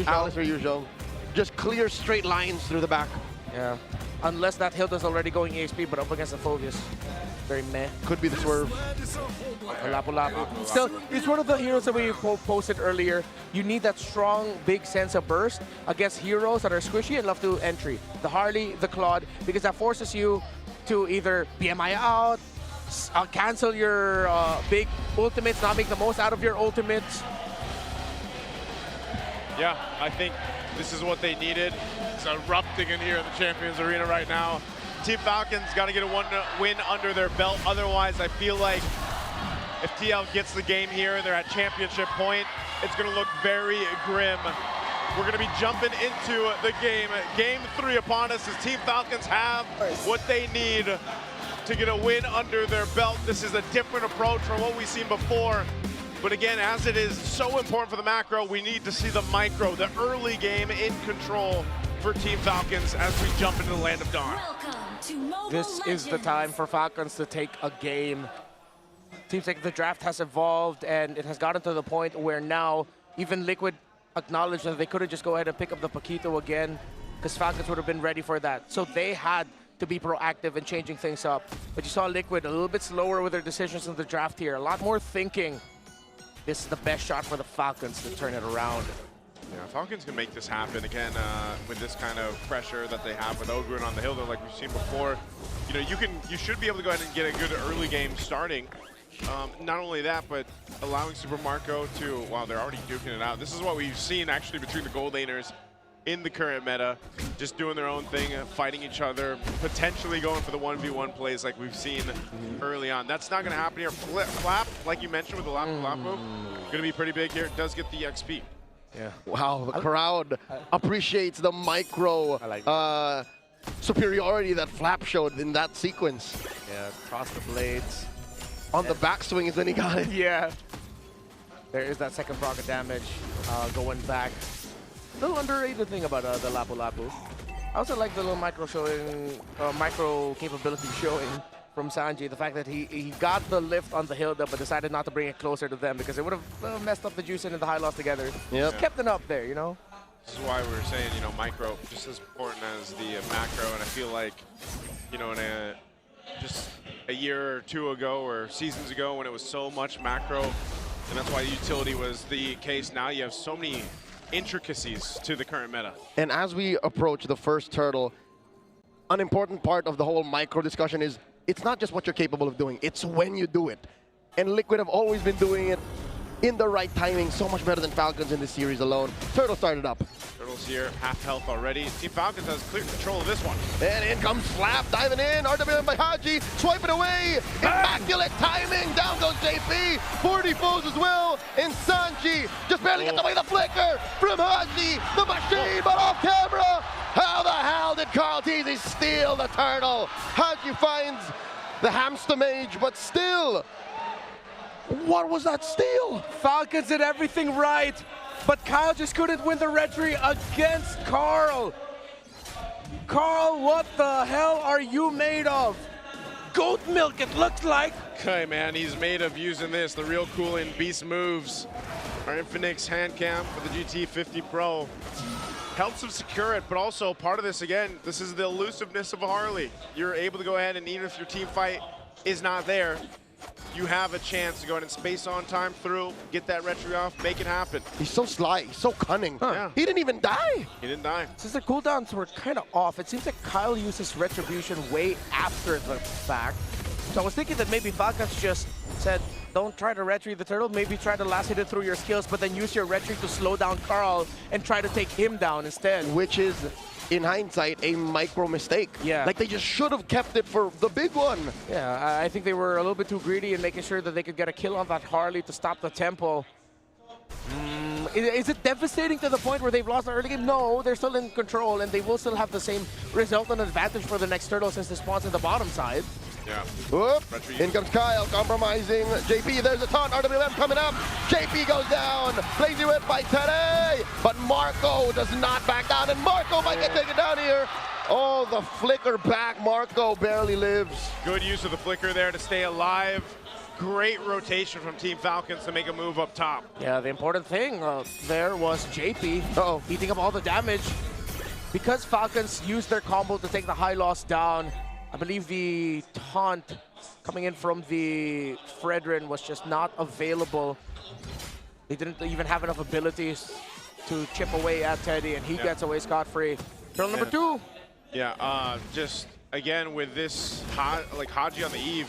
Alice per usual. Just clear straight lines through the back. Yeah. Unless that Hilda's already going EXP, but up against the Phobius. Very meh. Could be the swerve. Lapu-Lapu. Still, it's one of the heroes that we posted earlier. You need that strong, big sense of burst against heroes that are squishy and love to entry. The Harley, the Claude, because that forces you to either BMI out, cancel your big ultimates, not make the most out of your ultimates. Yeah, I think this is what they needed. It's erupting in here in the Champions Arena right now. Team Falcons got to get a win under their belt. Otherwise, I feel like if TL gets the game here and they're at championship point, it's going to look very grim. We're going to be jumping into the game. Game 3 upon us as Team Falcons have what they need to get a win under their belt. This is a different approach from what we've seen before. But again, as it is so important for the macro, we need to see the micro, the early game in control for Team Falcons as we jump into the Land of Dawn. This is the time for Falcons to take a game. Seems like the draft has evolved and it has gotten to the point where now even Liquid acknowledged that they couldn't just go ahead and pick up the Paquito again because Falcons would have been ready for that. So they had to be proactive in changing things up. But you saw Liquid a little bit slower with their decisions in the draft here. A lot more thinking. This is the best shot for the Falcons to turn it around. Yeah, Falcons can make this happen again with this kind of pressure that they have with Ogrun on the hill, like we've seen before. You know, you should be able to go ahead and get a good early game starting. Not only that, but allowing Super Marco to, wow, they're already duking it out. This is what we've seen actually between the gold laners in the current meta, just doing their own thing, fighting each other, potentially going for the 1v1 plays like we've seen early on. That's not going to happen here. Flap, like you mentioned with the Lapu-Lapu, going to be pretty big here. It does get the XP. Yeah. Wow, the crowd appreciates the micro superiority that Flap showed in that sequence. Yeah, cross the blades. On the backswing is when he got it. Yeah. There is that second proc of damage going back. A little underrated thing about the Lapu-Lapu. I also like the little micro capability showing from Sanji. The fact that he got the lift on the Hilda but decided not to bring it closer to them because it would have messed up the Juice and the high loss together. Yep. Just kept it up there, you know? This is why we were saying, you know, micro just as important as the macro, and I feel like, you know, in just a year or two ago or seasons ago when it was so much macro, and that's why utility was the case. Now you have so many intricacies to the current meta. And as we approach the first turtle, an important part of the whole micro discussion is it's not just what you're capable of doing, it's when you do it. And Liquid have always been doing it in the right timing, so much better than Falcons in this series alone. Turtle started up. Turtles here, half health already. Team Falcons has clear control of this one. And in comes Flap, diving in, RWM by Haji, swiping away, immaculate timing, down goes JP, 40 foes as well, and Sanji just barely gets away the flicker from Haji, the machine, but off camera. How the hell did Carl Teasy steal the turtle? Haji finds the hamster mage, but still, what was that steal? Falcons did everything right, but Kyle just couldn't win the retry against Carl. Carl, what the hell are you made of? Goat milk, it looks like. Okay, man, he's made of using this, the real cool in beast moves. Our Infinix hand cam for the GT50 Pro. Helps him secure it, but also part of this, again, this is the elusiveness of a Harley. You're able to go ahead and even if your team fight is not there, you have a chance to go ahead and space on time through, get that retry off, make it happen. He's so sly, he's so cunning. Yeah. He didn't even die. He didn't die. Since the cooldowns were kind of off, it seems like Kyle uses Retribution way after the fact. So I was thinking that maybe Falcons just said, don't try to retry the turtle, maybe try to last hit it through your skills, but then use your retry to slow down Carl and try to take him down instead. Which is, in hindsight, a micro mistake. Yeah. Like they just should have kept it for the big one. Yeah, I think they were a little bit too greedy in making sure that they could get a kill on that Harley to stop the tempo. Is it devastating to the point where they've lost the early game? No, they're still in control and they will still have the same result and advantage for the next turtle since they spawns in the bottom side. Yeah. Whoop. In comes Kyle, compromising JP. There's a taunt. RWM coming up. JP goes down. Lazy whip by Teddy. But Marco does not back down. And Marco might get taken down here. Oh, the flicker back. Marco barely lives. Good use of the flicker there to stay alive. great rotation from Team Falcons to make a move up top. Yeah, the important thing there was JP eating up all the damage. Because Falcons used their combo to take the high loss down, I believe the taunt coming in from the Fredrin was just not available. They didn't even have enough abilities to chip away at Teddy, and he gets away scot-free. Turtle number 2. Yeah, just again with this Haji on the eve,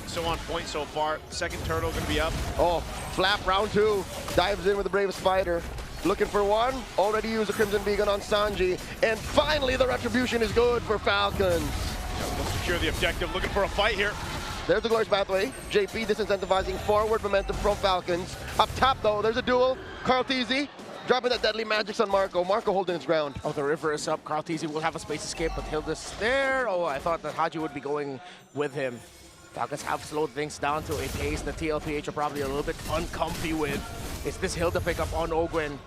so on point so far. Second turtle gonna be up. Oh, Flap round 2, dives in with the Brave Spider. Looking for one, already used a Crimson Beacon on Sanji, and finally the retribution is good for Falcons. We'll secure the objective, looking for a fight here. There's the Glorious Pathway. JP disincentivizing forward momentum from Falcons. Up top though, there's a duel. Tlph dropping that deadly magics on Marco. Marco holding his ground. Oh, the river is up. Tlph will have a space escape, but Hilda's there. Oh, I thought that Haji would be going with him. Falcons have slowed things down to a pace that Tlph are probably a little bit uncomfy with. It's this Hilda pickup on Ogwin.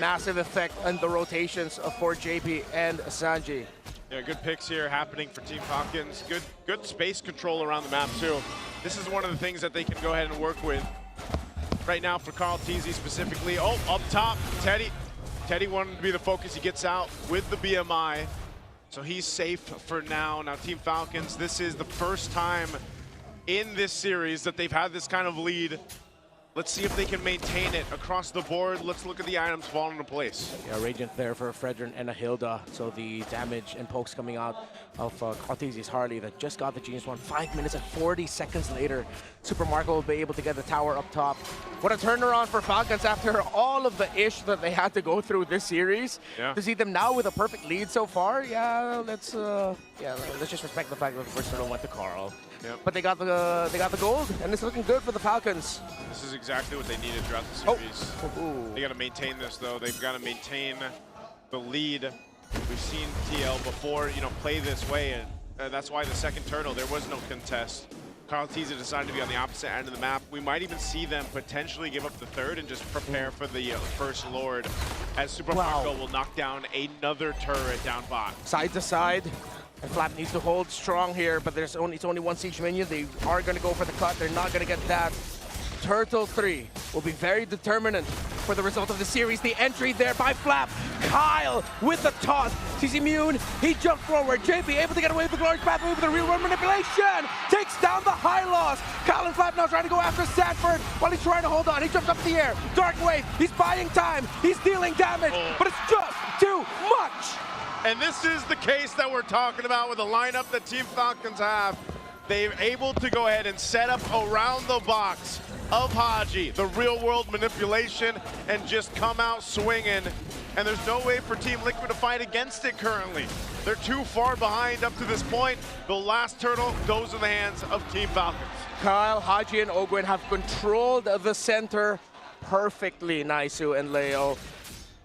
Massive effect on the rotations for JP and Sanji. Yeah, good picks here happening for Team Falcons. Good space control around the map too. This is one of the things that they can go ahead and work with right now for Tlph specifically. Oh, up top, Teddy. Teddy wanted to be the focus. He gets out with the BMI, so he's safe for now. Now Team Falcons, this is the first time in this series that they've had this kind of lead. Let's see if they can maintain it across the board. Let's look at the items falling into place. Yeah, Radiant there for Fredrin and a Hilda. So the damage and pokes coming out of Tlph's Harley that just got the Genius one. 5 minutes and 40 seconds later, Super Marco will be able to get the tower up top. What a turnaround for Falcons after all of the ish that they had to go through this series. Yeah. To see them now with a perfect lead so far, let's just respect the fact that the first turtle went to Carl. Yep. But they got the gold, and it's looking good for the Falcons. This is exactly what they needed throughout the series. They got to maintain this though. They've got to maintain the lead. We've seen TL before, play this way, and that's why the second turtle there was no contest. Tlph decided to be on the opposite end of the map. We might even see them potentially give up the third and just prepare for the first Lord, as Super Marco will knock down another turret down bot. Side to side. And Flap needs to hold strong here, but it's only one siege minion. They are going to go for the cut. They're not going to get that. Turtle 3 will be very determinant for the result of the series. The entry there by Flap. Kyle with the toss. He's immune. He jumped forward. JP able to get away with the Glorious Pathway with the real world manipulation. Takes down the high loss. Kyle and Flap now trying to go after Sanford while he's trying to hold on. He jumps up in the air. Dark Wave. He's buying time. He's dealing damage, but it's just too much. And this is the case that we're talking about with the lineup that Team Falcons have. They're able to go ahead and set up around the box of Haji, the real world manipulation, and just come out swinging. And there's no way for Team Liquid to fight against it currently. They're too far behind up to this point. The last turtle goes in the hands of Team Falcons. Kyle, Haji, and Ogwin have controlled the center perfectly, Naisu and Leo.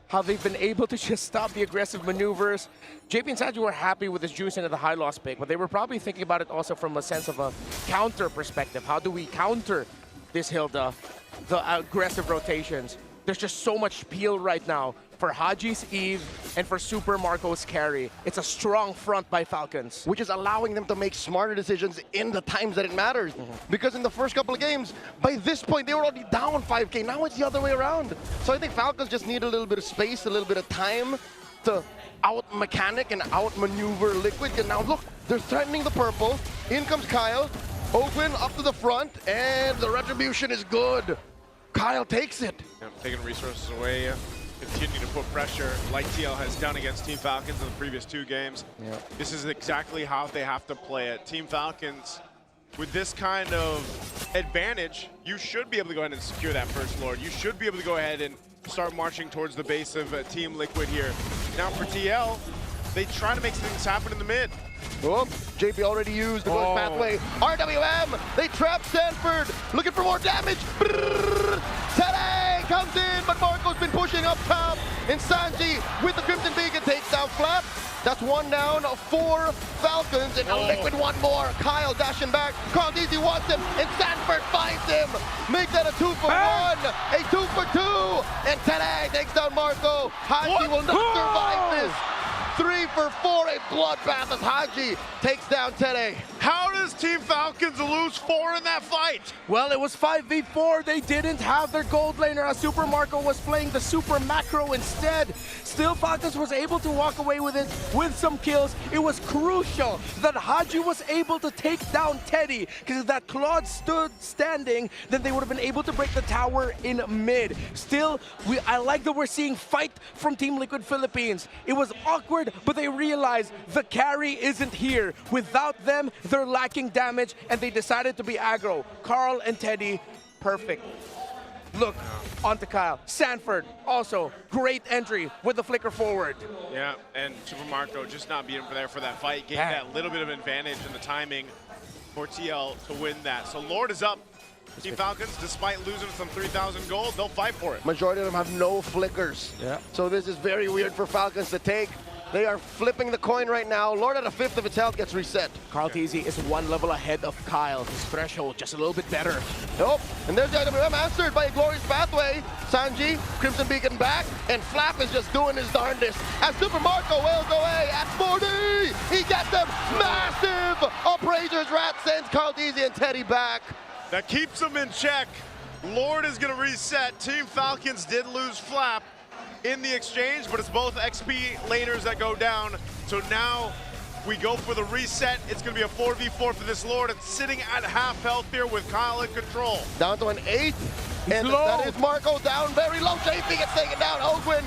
How they've been able to just stop the aggressive maneuvers. JP and Sanji were happy with this juice into the high loss pick, but they were probably thinking about it also from a sense of a counter perspective. How do we counter this Hilda, the aggressive rotations? There's just so much peel right now for Haji's Eve and for Super Marco's carry. It's a strong front by Falcons. Which is allowing them to make smarter decisions in the times that it matters. Because in the first couple of games, by this point, they were already down 5K. Now it's the other way around. So I think Falcons just need a little bit of space, a little bit of time to out-mechanic and out-maneuver Liquid. And now look, they're threatening the purple. In comes Kyle. Ogwin up to the front, and the retribution is good. Kyle takes it. Taking resources away. Continue to put pressure like TL has done against Team Falcons in the previous 2 games. This is exactly how they have to play it. Team Falcons, with this kind of advantage, you should be able to go ahead and secure that first Lord. You should be able to go ahead and start marching towards the base of Team Liquid here. Now for TL, they try to make things happen in the mid. Oh, JP already used the Glorious Pathway. RWM, they trap Stanford, looking for more damage. Today comes in, but Marco's been pushing up top. And Sanji with the Crimson Beacon takes down Flap. That's 1 down, 4 Falcons, and now Liquid 1 more. Kyle dashing back, Tlph wants him, and Stanford finds him. Make that a 2 for 1, a 2 for 2, and today takes down Marco. Haji will not survive this. 3 for 4, a bloodbath as Haji takes down Tlph. How does Team Falcons lose 4 in that fight? Well, it was 5v4. They didn't have their gold laner as Super Marco was playing the Super Macro instead. Still, Falcons was able to walk away with it with some kills. It was crucial that Haji was able to take down Teddy, because if that Claude stood standing, then they would have been able to break the tower in mid. Still, I like that we're seeing fight from Team Liquid Philippines. It was awkward, but they realized the carry isn't here. Without them, they're lacking damage, and they decided to be aggro. Carl and Teddy, perfect. Look, onto Kyle. Sanford, also, great entry with the flicker forward. Yeah, and Super Marco just not being there for that fight, gave that little bit of advantage in the timing for TL to win that. So Lord is up. Team Falcons, despite losing some 3,000 gold, they'll fight for it. Majority of them have no flickers. Yeah. So this is very weird for Falcons to take. They are flipping the coin right now. Lord at a fifth of its health gets reset. Tlph is 1 level ahead of Kyle. His threshold just a little bit better. Nope. And there's the IWM answered by a glorious pathway. Sanji, Crimson Beacon back, and Flap is just doing his darndest. As Super Marco wails away at 40, he gets them massive. Appraiser's Rat sends Tlph and Teddy back. That keeps them in check. Lord is going to reset. Team Falcons did lose Flap in the exchange, but it's both XP laners that go down. So now we go for the reset. It's going to be a 4v4 for this Lord. It's sitting at half health here with Kyle in control. Down to an 8. And low. that is Marco down very low. JP gets taken down. Ogwin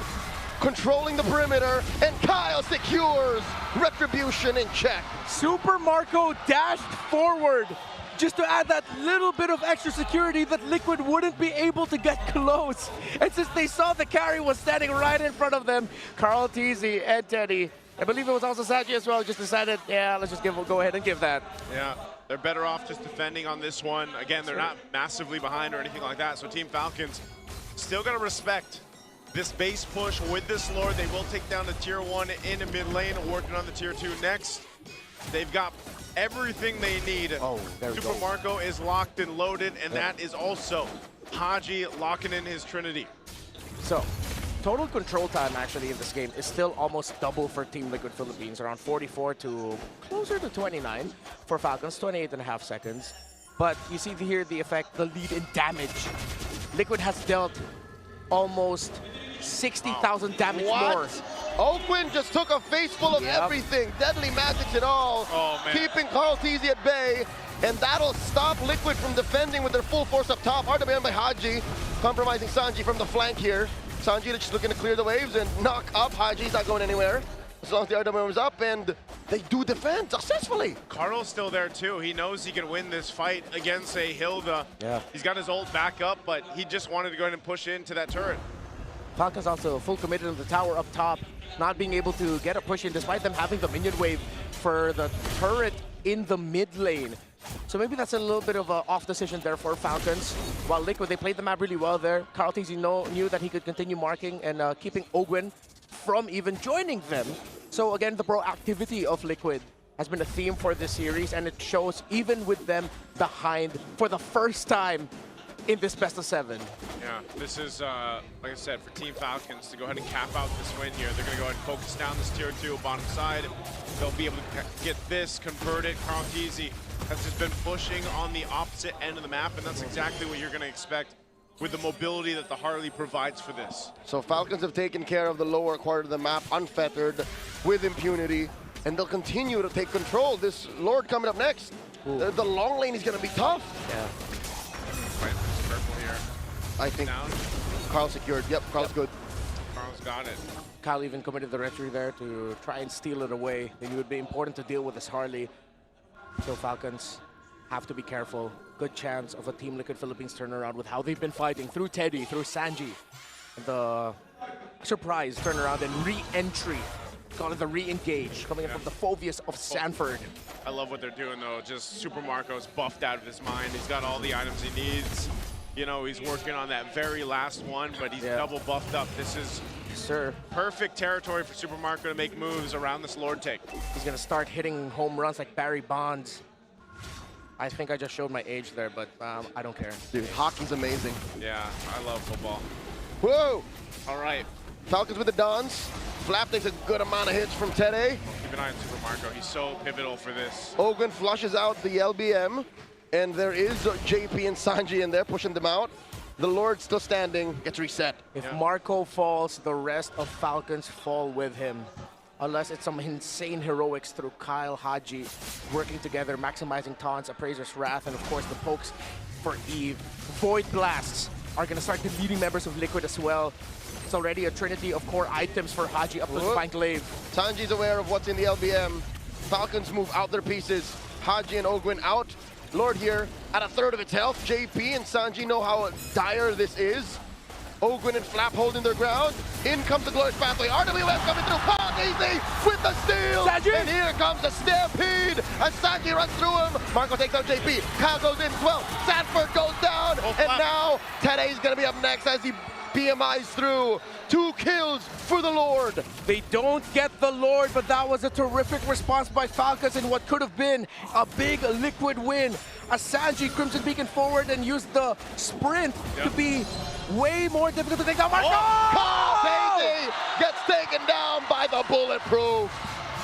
controlling the perimeter, and Kyle secures Retribution in check. Super Marco dashed forward just to add that little bit of extra security that Liquid wouldn't be able to get close. And since they saw the carry was standing right in front of them, Tlph and Teddy, I believe it was also Saji as well, just decided, yeah, let's just go ahead and give that. Yeah, they're better off just defending on this one. Again, they're not massively behind or anything like that, so Team Falcons still gonna respect this base push with this Lord. They will take down the tier 1 in the mid lane, working on the tier 2 next. They've got everything they need. Oh, there we Super go. Marco is locked and loaded, and that is also Haji locking in his Trinity. So, total control time actually in this game is still almost double for Team Liquid Philippines, around 44 to closer to 29 for Falcons, 28.5 seconds. But you see here the effect, the lead in damage. Liquid has dealt almost 60,000 damage more. Ogwin just took a face full of everything. Deadly magics and all. Oh, man. Keeping Tlph at bay. And that'll stop Liquid from defending with their full force up top. RWM by Haji, compromising Sanji from the flank here. Sanji just looking to clear the waves and knock up. Haji's not going anywhere. As long as the RWM is up, and they do defend successfully. Carl's still there too. He knows he can win this fight against a Hilda. Yeah. He's got his ult back up, but he just wanted to go ahead and push into that turret. Falcons also full committed on the tower up top, not being able to get a push in despite them having the minion wave for the turret in the mid lane. So maybe that's a little bit of an off decision there for Falcons. While Liquid, they played the map really well there. Tlph knew that he could continue marking and keeping Ogwin from even joining them. So again, the proactivity of Liquid has been a theme for this series, and it shows even with them behind for the first time in this best of 7. Yeah, this is, like I said, for Team Falcons to go ahead and cap out this win here. They're going to go ahead and focus down this tier 2 bottom side. They'll be able to get this converted. Tlph has just been pushing on the opposite end of the map, and that's exactly what you're going to expect with the mobility that the Harley provides for this. So Falcons have taken care of the lower quarter of the map unfettered with impunity, and they'll continue to take control. This Lord coming up next. The long lane is going to be tough. Yeah. Purple here. I think Down. Carl secured. Yep, Carl's good. Carl's got it. Kyle even committed the retry there to try and steal it away. They knew it would be important to deal with this Harley. So Falcons have to be careful. Good chance of a Team Liquid Philippines turnaround with how they've been fighting through Teddy, through Sanji. The surprise turnaround and re-entry. Call it the re-engage, coming in from the Phobius of Sanford. I love what they're doing though. Just Super Marco's buffed out of his mind. He's got all the items he needs. You know, he's working on that very last one, but he's double buffed up. This is perfect territory for Super Marco to make moves around this Lord take. He's gonna start hitting home runs like Barry Bonds. I think I just showed my age there, but I don't care. Dude, hockey's amazing. Yeah, I love football. Whoa! All right. Falcons with the Dons. Flap takes a good amount of hits from Tere. Keep an eye on Super Marco. He's so pivotal for this. Ogwen flushes out the LBM, and there is JP and Sanji in there pushing them out. The Lord still standing, gets reset. If Marco falls, the rest of Falcons fall with him. Unless it's some insane heroics through Kyle, Haji, working together, maximizing taunts, Appraiser's Wrath, and of course the pokes for Eve. Void Blasts are going to start deleting members of Liquid as well. It's already a trinity of core items for Haji up to Spine Glaive. Sanji's aware of what's in the LBM. Falcons move out their pieces. Haji and Ogwen out. Lord here at a third of its health. JP and Sanji know how dire this is. Ogwen and Flap holding their ground. In comes the Glorious Pathway. RWS coming through. Caught easy with the steal. Sanji. And here comes the Stampede as Sanji runs through him. Marco takes out JP. Kyle goes in as well. Sanford goes down. And now Tede's going to be up next as he BMIs through. 2 kills for the Lord. They don't get the Lord, but that was a terrific response by Falcons in what could have been a big Liquid win. As Sanji Crimson Beacon forward and used the sprint to be way more difficult to take down Marco. Daisy gets taken down by the Bulletproof.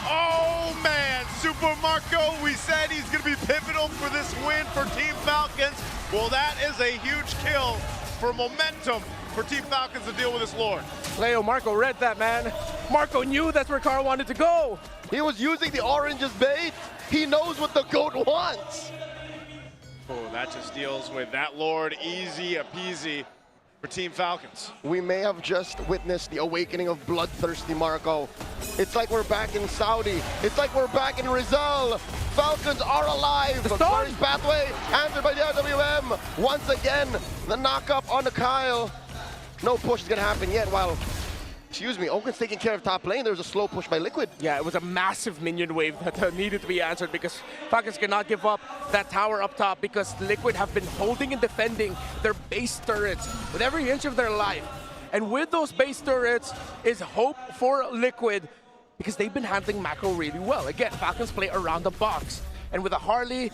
Oh man, Super Marco, we said he's going to be pivotal for this win for Team Falcons. Well, that is a huge kill for momentum for Team Falcons to deal with this Lord. Leo, Marco read that, man. Marco knew that's where Carl wanted to go. He was using the orange as bait. He knows what the GOAT wants. Oh, that just deals with that Lord easy peasy for Team Falcons. We may have just witnessed the awakening of bloodthirsty Marco. It's like we're back in Saudi. It's like we're back in Rizal. Falcons are alive. Glorious Pathway answered by the RWM. Once again, the knock-up on the Kyle. No push is going to happen yet while, excuse me, Ogwen's taking care of top lane. There was a slow push by Liquid. Yeah, it was a massive minion wave that needed to be answered because Falcons cannot give up that tower up top because Liquid have been holding and defending their base turrets with every inch of their life. And with those base turrets is hope for Liquid because they've been handling macro really well. Again, Falcons play around the box. And with a Harley,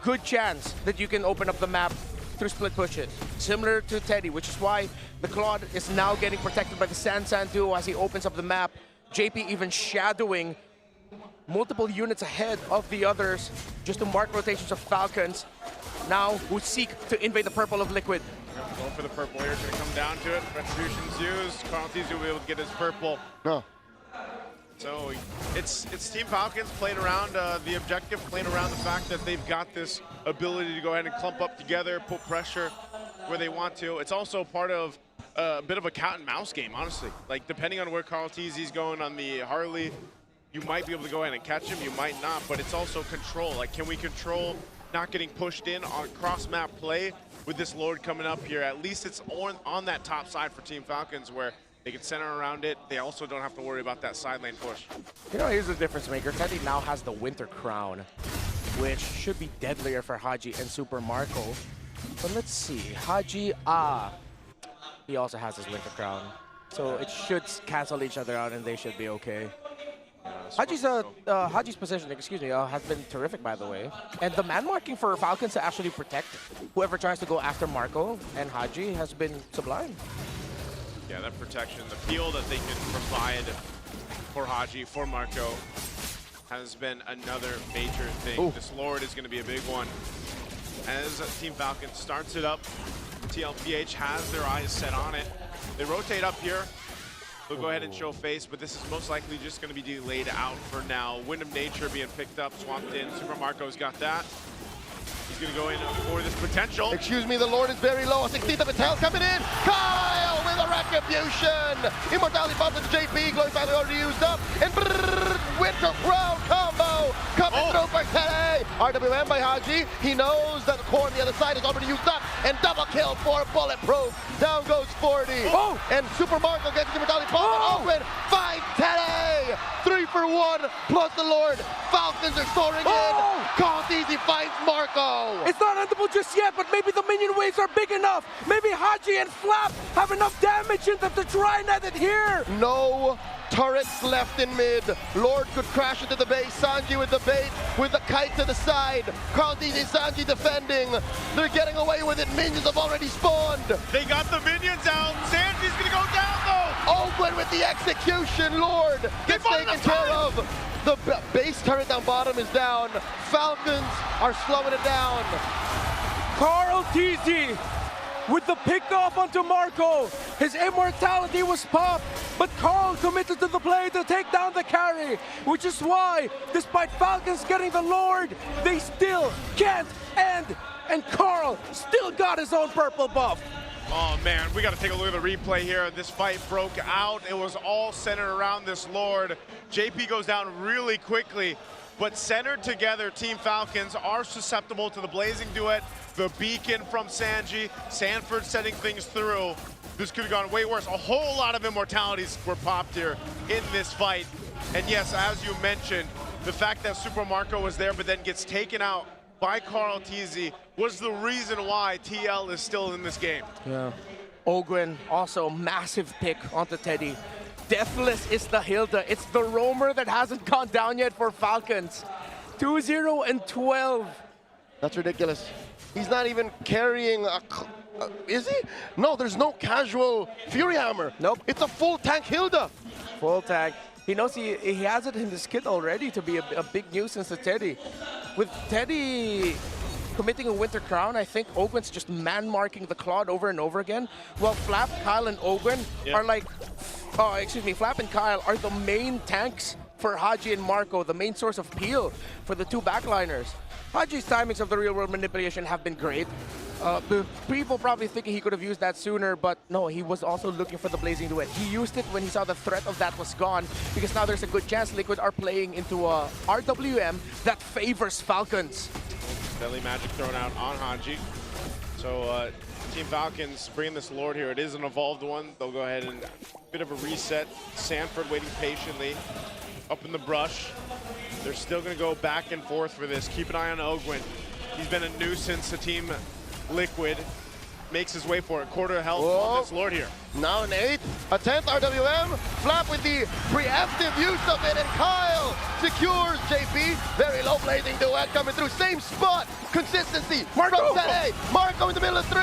good chance that you can open up the map through split pushes, similar to Teddy, which is why the Claude is now getting protected by the San duo as he opens up the map. JP even shadowing multiple units ahead of the others just to mark rotations of Falcons, now who seek to invade the purple of Liquid. Going for the purple here, it's going to come down to it. Retribution's used. Tlph will be able to get his purple. No. So it's Team Falcons playing around the objective, playing around the fact that they've got this ability to go ahead and clump up together, put pressure where they want to. It's also part of a bit of a cat and mouse game, honestly. Like, depending on where Tlph going on the Harley, you might be able to go ahead and catch him, you might not, but it's also control. Like, can we control not getting pushed in on cross-map play with this Lord coming up here? At least it's on that top side for Team Falcons where they can center around it. They also don't have to worry about that side lane push. You know, here's the difference maker. Teddy now has the Winter Crown, which should be deadlier for Haji and Super Marco. But let's see. Haji, he also has his Winter Crown. So it should cancel each other out and they should be okay. Haji's position, has been terrific, by the way. And the man marking for Falcons to actually protect whoever tries to go after Marco and Haji has been sublime. Yeah, that protection, the peel that they can provide for Haji, for Marco, has been another major thing. Ooh. This Lord is going to be a big one. As Team Falcons starts it up, Tlph has their eyes set on it. They rotate up here. They'll go ahead and show face, but this is most likely just going to be delayed out for now. Wind of Nature being picked up, swapped in. Super Marco's got that. He's going to go in for this potential. Excuse me, the Lord is very low. 16th of its health coming in. Kyle with a retribution. Immortality bump to JP. Glorious Pathway already used up. And Winter Crown combo coming through for Tele. RWM by Haji. He knows that the core on the other side is already used up. And double kill for Bulletproof. Down goes 40. Oh. And Super Marco gets the Immortality bump. Oh. Open. Find Tele. 3 for 1 plus the Lord. Falcons are soaring in. Tlph finds Marco. It's not endable just yet, but maybe the minion waves are big enough. Maybe Haji and Flap have enough damage in them to try and end it here. No turrets left in mid. Lord could crash into the base. Sanji with the bait, with the kite to the side. Tlph and Sanji defending. They're getting away with it. Minions have already spawned. They got the minions out. Sanji's gonna go down though. Oakland with the execution. Lord gets taken care of. The base turret down bottom is down. Falcons are slowing it down. Tlph with the pickoff onto Marco. His immortality was popped, but Carl committed to the play to take down the carry, which is why, despite Falcons getting the Lord, they still can't end, and Carl still got his own purple buff. Oh man, we got to take a look at the replay here. This fight broke out. It was all centered around this Lord. JP goes down really quickly, but centered together, Team Falcons are susceptible to the Blazing Duet, the beacon from Sanji, Sanford setting things through. This could have gone way worse. A whole lot of immortalities were popped here in this fight. And yes, as you mentioned, the fact that Super Marco was there but then gets taken out by Tlph was the reason why TL is still in this game. Yeah. Ogwen, also massive pick onto Teddy. Deathless is the Hilda. It's the roamer that hasn't gone down yet for Falcons. 2-0 and 12. That's ridiculous. He's not even carrying a... is he? No, there's no casual Fury Hammer. Nope. It's a full tank Hilda. Full tag. He knows he has it in his kit already to be a big nuisance to Teddy. With Teddy committing a Winter Crown, I think Ogwen's just man-marking the Claude over and over again, while Flap, Kyle, and Ogwen are like... Flap and Kyle are the main tanks for Haji and Marco, the main source of peel for the two backliners. Haji's timings of the real-world manipulation have been great. People probably thinking he could have used that sooner, but no, he was also looking for the Blazing Duet. He used it when he saw the threat of that was gone, because now there's a good chance Liquid are playing into a RWM that favors Falcons. Deadly Magic thrown out on Haji. So Team Falcons bringing this Lord here. It is an evolved one. They'll go ahead and bit of a reset. Sanford waiting patiently up in the brush. They're still going to go back and forth for this. Keep an eye on Ogwen. He's been a nuisance to Team Liquid. Makes his way for it. Quarter health on this Lord here. Now an 8th, a 10th RWM. Flap with the preemptive use of it, and Kyle secures JP. Very low Blazing Duet coming through. Same spot. Consistency from Teddy. Marco in the middle of 3.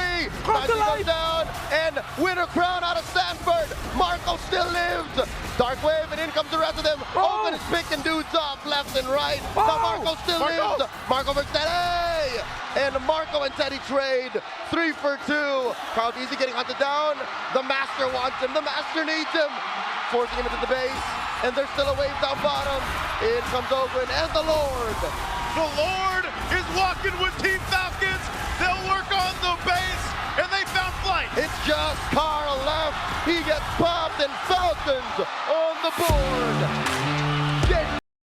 Goes down, and Winter Crown out of Sanford. Marco still lives. Dark Wave, and in comes the rest of them. Open is picking dudes off left and right. Now Marco still lives. Marco versus Teddy. And Marco and Teddy trade 3 for 2. Tlph getting hunted down. The Master wants him. The Master needs him. Forcing him into the base. And there's still a wave down bottom. In comes Ogwen and the Lord. The Lord is walking with Team Falcons. They'll work on the base, and they found flight. It's just Carl left. He gets popped, and Falcons on the board.